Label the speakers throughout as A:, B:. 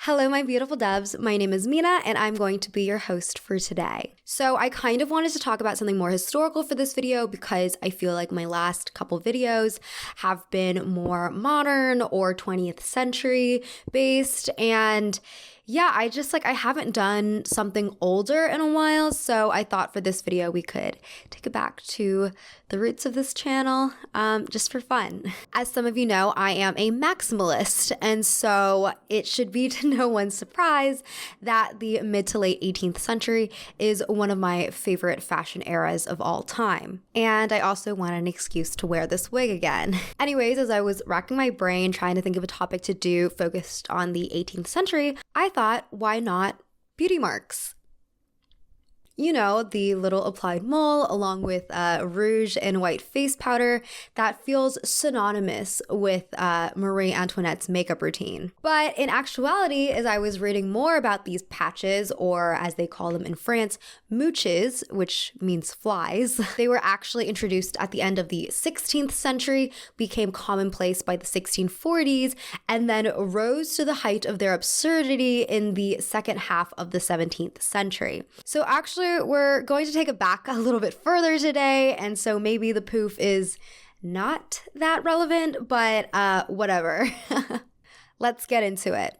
A: Hello, my beautiful doves. My name is Mina, and I'm going to be your host for today. So I kind of wanted to talk about something more historical for this video because I feel like my last couple videos have been more modern or 20th century based, and yeah, I haven't done something older in a while, so I thought for this video we could take it back to the roots of this channel, just for fun. As some of you know, I am a maximalist, and so it should be to no one's surprise that the mid to late 18th century is one of my favorite fashion eras of all time. And I also want an excuse to wear this wig again. Anyways, as I was racking my brain trying to think of a topic to do focused on the 18th century, I thought, why not beauty marks? You know, the little applied mole along with rouge and white face powder that feels synonymous with Marie Antoinette's makeup routine. But in actuality, as I was reading more about these patches, or as they call them in France, mouches, which means flies, they were actually introduced at the end of the 16th century, became commonplace by the 1640s, and then rose to the height of their absurdity in the second half of the 17th century. So actually, we're going to take it back a little bit further today, and so maybe the poof is not that relevant, but whatever. Let's get into it.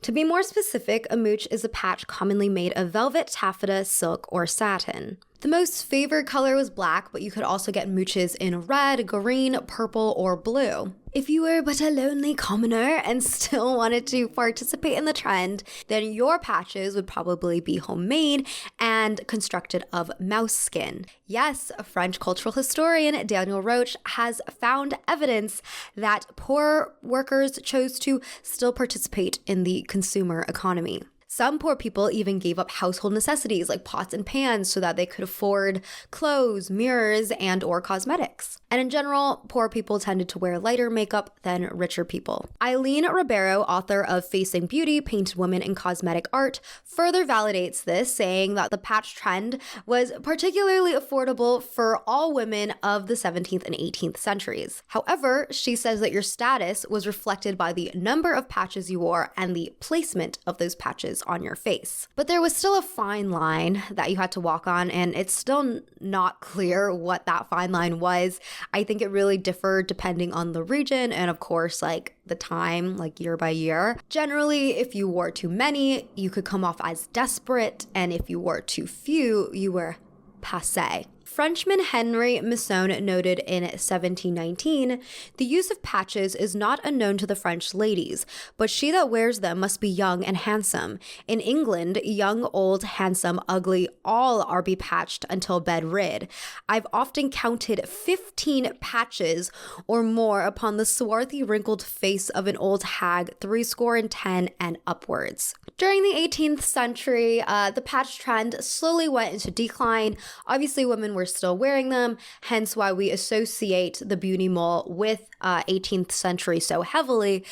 A: To be more specific, a mouche is a patch commonly made of velvet, taffeta, silk, or satin. The most favored color was black, but you could also get mouches in red, green, purple, or blue. If you were but a lonely commoner and still wanted to participate in the trend, then your patches would probably be homemade and constructed of mouse skin. Yes, a French cultural historian, Daniel Roche, has found evidence that poor workers chose to still participate in the consumer economy. Some poor people even gave up household necessities like pots and pans so that they could afford clothes, mirrors, and or cosmetics. And in general, poor people tended to wear lighter makeup than richer people. Eileen Ribeiro, author of Facing Beauty, Painted Women in Cosmetic Art, further validates this, saying that the patch trend was particularly affordable for all women of the 17th and 18th centuries. However, she says that your status was reflected by the number of patches you wore and the placement of those patches on your face. But there was still a fine line that you had to walk on, and it's still not clear what that fine line was. I think it really differed depending on the region and, of course, like the time, like year by year. Generally, if you wore too many, you could come off as desperate, and if you wore too few, you were passé. Frenchman Henry Masson noted in 1719, "The use of patches is not unknown to the French ladies, but she that wears them must be young and handsome. In England, young, old, handsome, ugly, all are bepatched until bed rid. I've often counted 15 patches or more upon the swarthy, wrinkled face of an old hag, 70 and upwards." During the 18th century, the patch trend slowly went into decline. Obviously, women were still wearing them, hence why we associate the beauty mole with 18th century so heavily.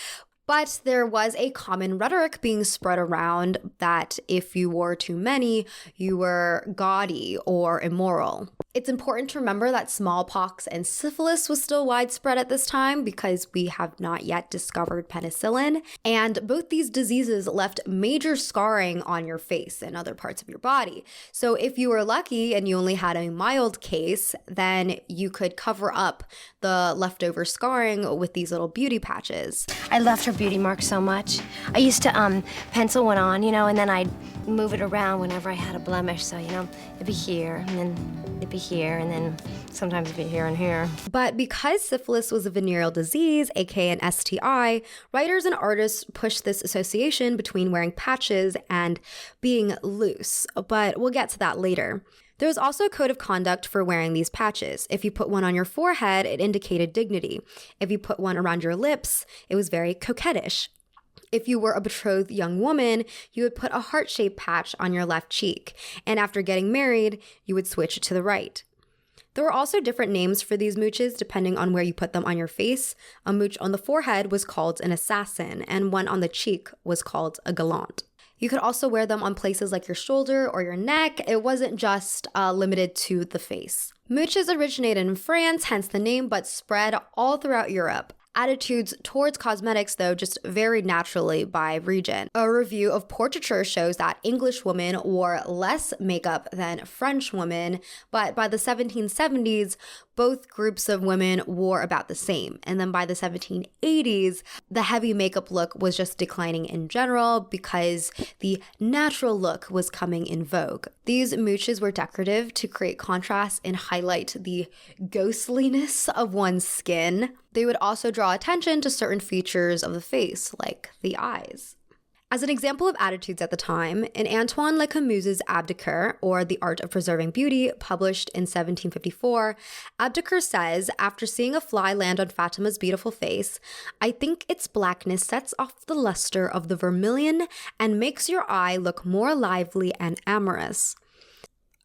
A: But there was a common rhetoric being spread around that if you wore too many, you were gaudy or immoral. It's important to remember that smallpox and syphilis was still widespread at this time because we have not yet discovered penicillin, and both these diseases left major scarring on your face and other parts of your body. So if you were lucky and you only had a mild case, then you could cover up the leftover scarring with these little beauty patches.
B: I loved her beauty mark so much. I used to pencil one on, and then I'd move it around whenever I had a blemish. So, it'd be here, and then it'd be here, and then sometimes it'd be here and here.
A: But because syphilis was a venereal disease, aka an STI, writers and artists pushed this association between wearing patches and being loose. But we'll get to that later. There was also a code of conduct for wearing these patches. If you put one on your forehead, it indicated dignity. If you put one around your lips, it was very coquettish. If you were a betrothed young woman, you would put a heart-shaped patch on your left cheek. And after getting married, you would switch it to the right. There were also different names for these mouches depending on where you put them on your face. A mouche on the forehead was called an assassin, and one on the cheek was called a gallant. You could also wear them on places like your shoulder or your neck. It wasn't just limited to the face. Mouches originated in France, hence the name, but spread all throughout Europe. Attitudes towards cosmetics, though, just varied naturally by region. A review of portraiture shows that English women wore less makeup than French women, but by the 1770s, both groups of women wore about the same. And then by the 1780s, the heavy makeup look was just declining in general because the natural look was coming in vogue. These mooches were decorative to create contrast and highlight the ghostliness of one's skin. They would also draw attention to certain features of the face, like the eyes. As an example of attitudes at the time, in Antoine Le Camus's Abdiker, or The Art of Preserving Beauty, published in 1754, Abdiker says, after seeing a fly land on Fatima's beautiful face, I think its blackness sets off the luster of the vermilion and makes your eye look more lively and amorous.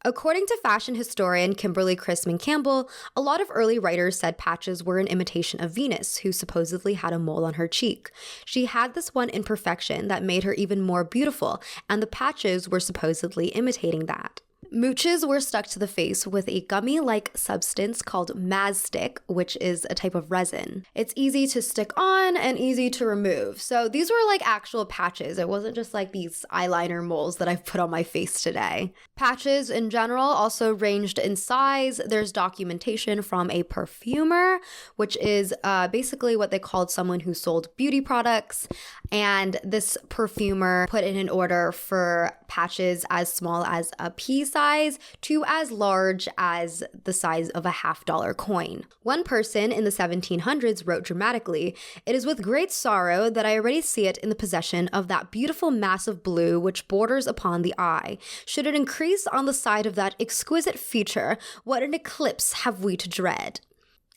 A: According to fashion historian Kimberly Chrisman Campbell, a lot of early writers said patches were an imitation of Venus, who supposedly had a mole on her cheek. She had this one imperfection that made her even more beautiful, and the patches were supposedly imitating that. Mooches were stuck to the face with a gummy-like substance called mastic, which is a type of resin. It's easy to stick on and easy to remove. So these were like actual patches. It wasn't just like these eyeliner moles that I've put on my face today. Patches in general also ranged in size. There's documentation from a perfumer, which is basically what they called someone who sold beauty products. And this perfumer put in an order for patches as small as a pea size to as large as the size of a $50 coin. One person in the 1700s wrote dramatically, "It is with great sorrow that I already see it in the possession of that beautiful mass of blue which borders upon the eye. Should it increase on the side of that exquisite feature, what an eclipse have we to dread."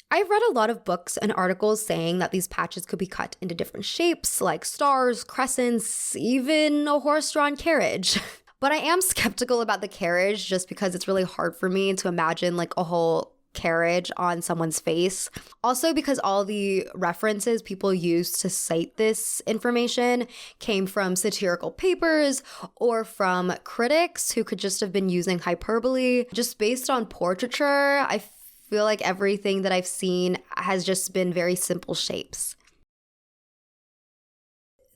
A: I've read a lot of books and articles saying that these patches could be cut into different shapes, like stars, crescents, even a horse-drawn carriage. But I am skeptical about the carriage just because it's really hard for me to imagine like a whole carriage on someone's face. Also because all the references people used to cite this information came from satirical papers or from critics who could just have been using hyperbole. Just based on portraiture, I feel like everything that I've seen has just been very simple shapes.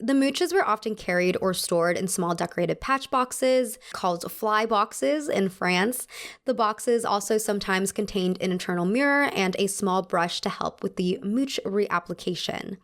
A: The mooches were often carried or stored in small decorated patch boxes called fly boxes in France. The boxes also sometimes contained an internal mirror and a small brush to help with the mooch reapplication.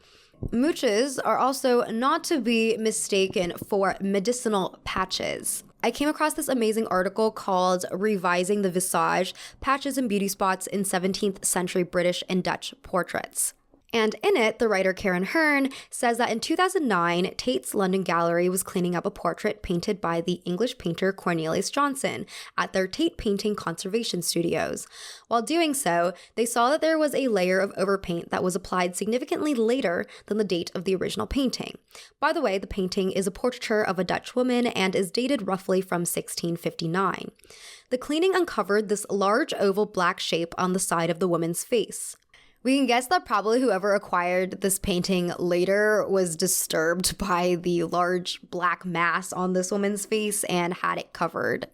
A: Mooches are also not to be mistaken for medicinal patches. I came across this amazing article called Revising the Visage, Patches and Beauty Spots in 17th Century British and Dutch Portraits. And in it, the writer Karen Hearn says that in 2009, Tate's London Gallery was cleaning up a portrait painted by the English painter Cornelius Johnson at their Tate Painting Conservation Studios. While doing so, they saw that there was a layer of overpaint that was applied significantly later than the date of the original painting. By the way, the painting is a portraiture of a Dutch woman and is dated roughly from 1659. The cleaning uncovered this large oval black shape on the side of the woman's face. We can guess that probably whoever acquired this painting later was disturbed by the large black mass on this woman's face and had it covered.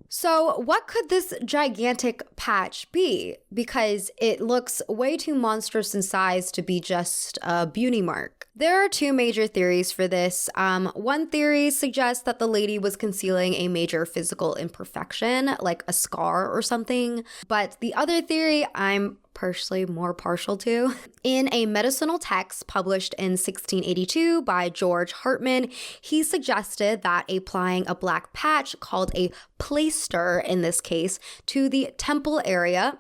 A: So what could this gigantic patch be? Because it looks way too monstrous in size to be just a beauty mark. There are two major theories for this. One theory suggests that the lady was concealing a major physical imperfection, like a scar or something. But the other theory I'm personally more partial to. In a medicinal text published in 1682 by George Hartman, he suggested that applying a black patch called a plaister in this case to the temple area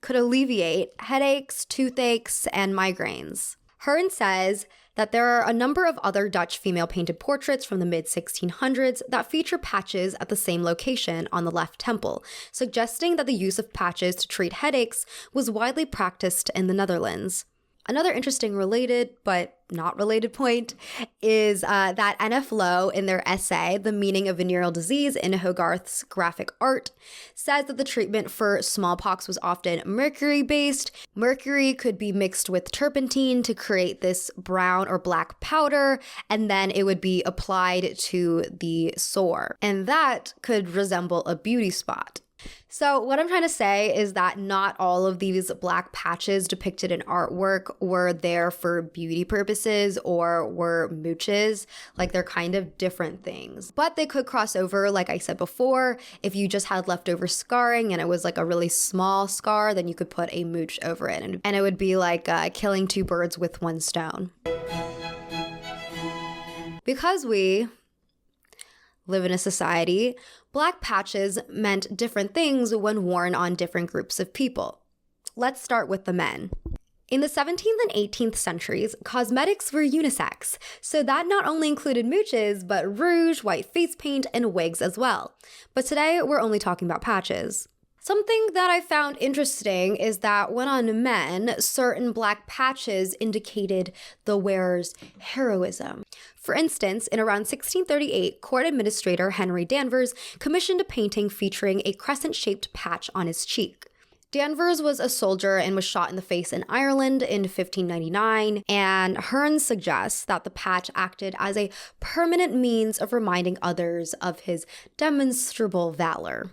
A: could alleviate headaches, toothaches, and migraines. Hearn says that there are a number of other Dutch female painted portraits from the mid-1600s that feature patches at the same location on the left temple, suggesting that the use of patches to treat headaches was widely practiced in the Netherlands. Another interesting related, but not related point is that N.F. Lowe, in their essay, The Meaning of Venereal Disease in Hogarth's Graphic Art, says that the treatment for smallpox was often mercury-based. Mercury could be mixed with turpentine to create this brown or black powder, and then it would be applied to the sore. And that could resemble a beauty spot. So what I'm trying to say is that not all of these black patches depicted in artwork were there for beauty purposes or were mooches. Like, they're kind of different things. But they could cross over, like I said before. If you just had leftover scarring and it was like a really small scar, then you could put a mooch over it. And it would be like killing two birds with one stone. Because we live in a society, black patches meant different things when worn on different groups of people. Let's start with the men. In the 17th and 18th centuries, cosmetics were unisex, so that not only included mooches, but rouge, white face paint, and wigs as well. But today, we're only talking about patches. Something that I found interesting is that when on men, certain black patches indicated the wearer's heroism. For instance, in around 1638, court administrator Henry Danvers commissioned a painting featuring a crescent-shaped patch on his cheek. Danvers was a soldier and was shot in the face in Ireland in 1599, and Hearn suggests that the patch acted as a permanent means of reminding others of his demonstrable valor.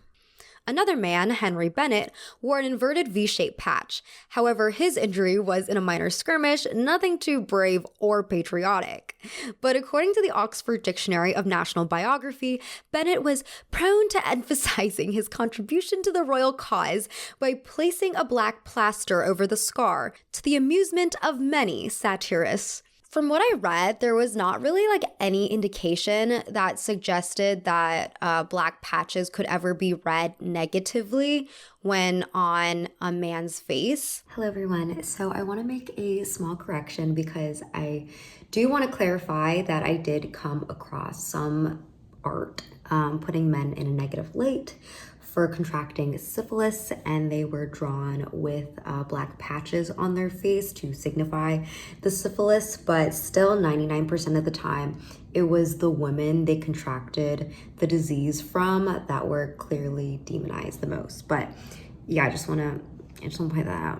A: Another man, Henry Bennett, wore an inverted V-shaped patch. However, his injury was in a minor skirmish, nothing too brave or patriotic. But according to the Oxford Dictionary of National Biography, Bennett was prone to emphasizing his contribution to the royal cause by placing a black plaster over the scar, to the amusement of many satirists. From what I read, there was not really any indication that suggested that black patches could ever be read negatively when on a man's face. Hello everyone. So I want to make a small correction because I do want to clarify that I did come across some art putting men in a negative light for contracting syphilis, and they were drawn with black patches on their face to signify the syphilis, but still 99% of the time it was the women they contracted the disease from that were clearly demonized the most. But yeah, I just want to point that out.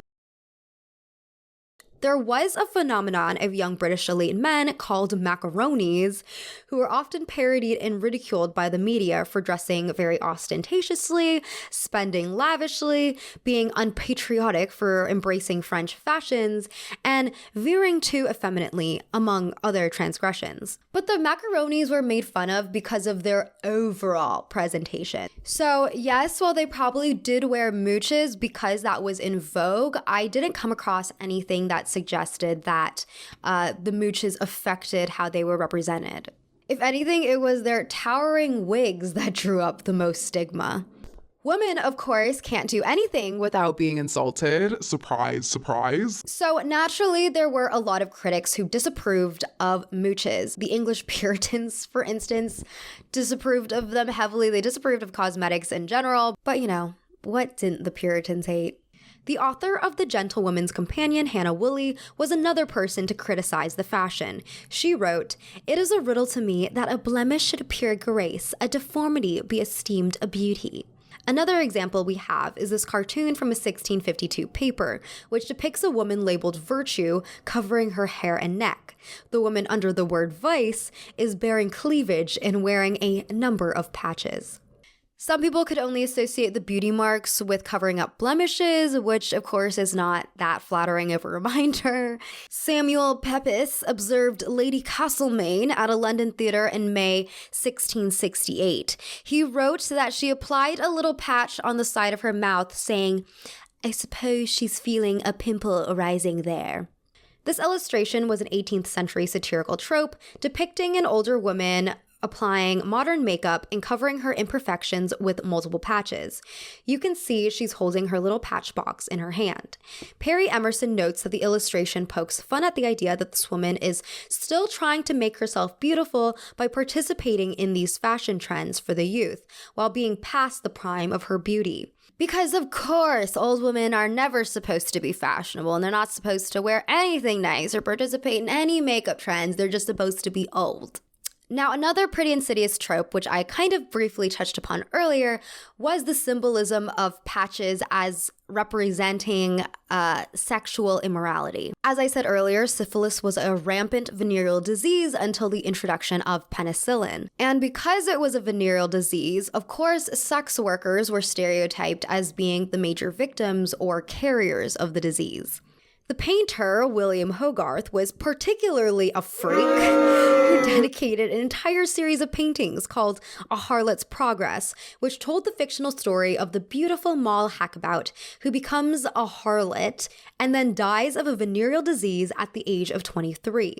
A: There was a phenomenon of young British elite men called macaronis, who were often parodied and ridiculed by the media for dressing very ostentatiously, spending lavishly, being unpatriotic for embracing French fashions, and veering too effeminately, among other transgressions. But the macaronis were made fun of because of their overall presentation. So yes, while they probably did wear mooches because that was in vogue, I didn't come across anything that suggested that the mooches affected how they were represented. If anything, it was their towering wigs that drew up the most stigma. Women, of course, can't do anything without
C: being insulted. Surprise, surprise.
A: So naturally, there were a lot of critics who disapproved of mooches. The English Puritans, for instance, disapproved of them heavily. They disapproved of cosmetics in general. But what didn't the Puritans hate? The author of The Gentlewoman's Companion, Hannah Woolley, was another person to criticize the fashion. She wrote, "It is a riddle to me that a blemish should appear a grace, a deformity be esteemed a beauty." Another example we have is this cartoon from a 1652 paper, which depicts a woman labeled Virtue covering her hair and neck. The woman under the word Vice is bearing cleavage and wearing a number of patches. Some people could only associate the beauty marks with covering up blemishes, which of course is not that flattering of a reminder. Samuel Pepys observed Lady Castlemaine at a London theatre in May 1668. He wrote that she applied a little patch on the side of her mouth, saying, "I suppose she's feeling a pimple arising there." This illustration was an 18th century satirical trope depicting an older woman applying modern makeup and covering her imperfections with multiple patches. You can see she's holding her little patch box in her hand. Perry Emerson notes that the illustration pokes fun at the idea that this woman is still trying to make herself beautiful by participating in these fashion trends for the youth, while being past the prime of her beauty. Because of course, old women are never supposed to be fashionable, and they're not supposed to wear anything nice or participate in any makeup trends. They're just supposed to be old. Now, another pretty insidious trope, which I kind of briefly touched upon earlier, was the symbolism of patches as representing sexual immorality. As I said earlier, syphilis was a rampant venereal disease until the introduction of penicillin. And because it was a venereal disease, of course, sex workers were stereotyped as being the major victims or carriers of the disease. The painter, William Hogarth, was particularly a freak who dedicated an entire series of paintings called A Harlot's Progress, which told the fictional story of the beautiful Moll Hackabout who becomes a harlot and then dies of a venereal disease at the age of 23.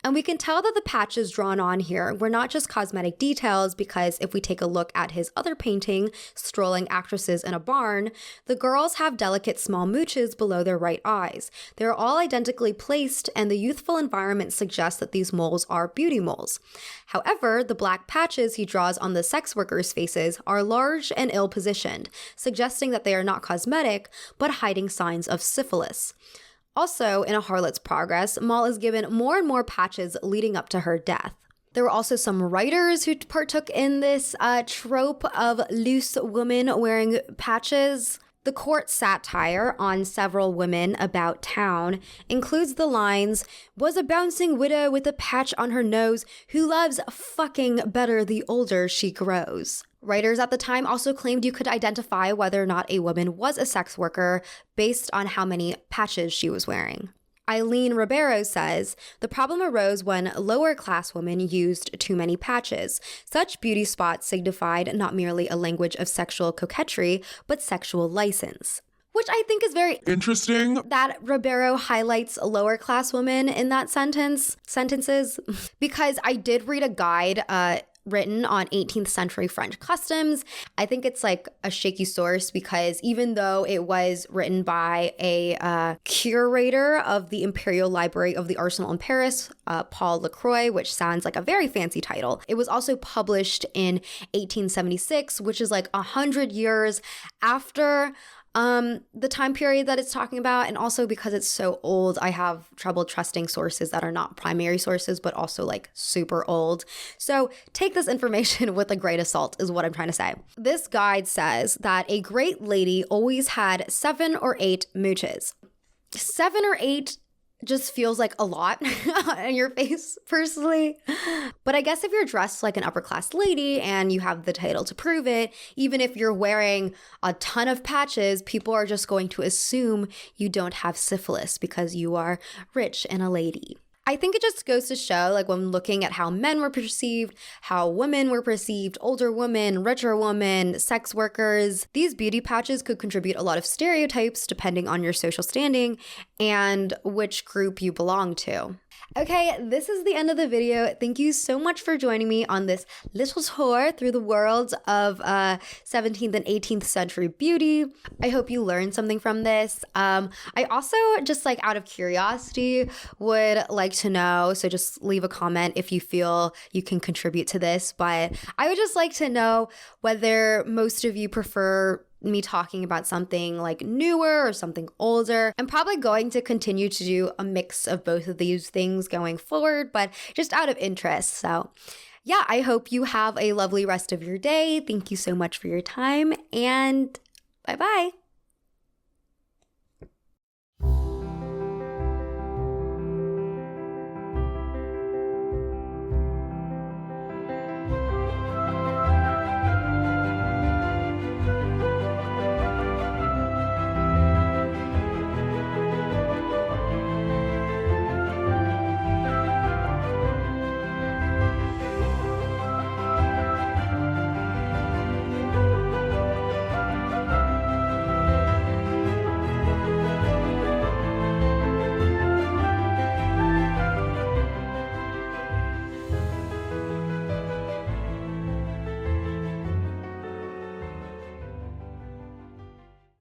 A: And we can tell that the patches drawn on here were not just cosmetic details because if we take a look at his other painting, Strolling Actresses in a Barn, the girls have delicate small mooches below their right eyes. They're all identically placed and the youthful environment suggests that these moles are beauty moles. However, the black patches he draws on the sex workers' faces are large and ill-positioned, suggesting that they are not cosmetic, but hiding signs of syphilis. Also, in A Harlot's Progress, Moll is given more and more patches leading up to her death. There were also some writers who partook in this trope of loose women wearing patches. The court satire on several women about town includes the lines, "Was a bouncing widow with a patch on her nose who loves fucking better the older she grows." Writers at the time also claimed you could identify whether or not a woman was a sex worker based on how many patches she was wearing. Eileen Ribeiro says, the problem arose when lower-class women used too many patches. Such beauty spots signified not merely a language of sexual coquetry, but sexual license. Which I think is very
C: Interesting.
A: that Ribeiro highlights lower-class women in that sentences, because I did read a guide written on 18th century French customs. I think it's like a shaky source because even though it was written by a curator of the Imperial Library of the Arsenal in Paris, Paul Lacroix, which sounds like a very fancy title, it was also published in 1876, which is like 100 years after the time period that it's talking about. And also because it's so old, I have trouble trusting sources that are not primary sources, but also like super old. So take this information with a grain of salt is what I'm trying to say. This guide says that a great lady always had 7 or 8 mooches. 7 or 8 just feels like a lot on your face, personally. But I guess if you're dressed like an upper class lady and you have the title to prove it, even if you're wearing a ton of patches, people are just going to assume you don't have syphilis because you are rich and a lady. I think it just goes to show, like when looking at how men were perceived, how women were perceived, older women, richer women, sex workers, these beauty patches could contribute a lot of stereotypes depending on your social standing and which group you belong to. Okay, this is the end of the video. Thank you so much for joining me on this little tour through the world of 17th and 18th century beauty. I hope you learned something from this. I also, just like out of curiosity, would like to know, so just leave a comment if you feel you can contribute to this, but I would just like to know whether most of you prefer me talking about something like newer or something older. I'm probably going to continue to do a mix of both of these things going forward, but just out of interest. So yeah, I hope you have a lovely rest of your day. Thank you so much for your time and bye-bye.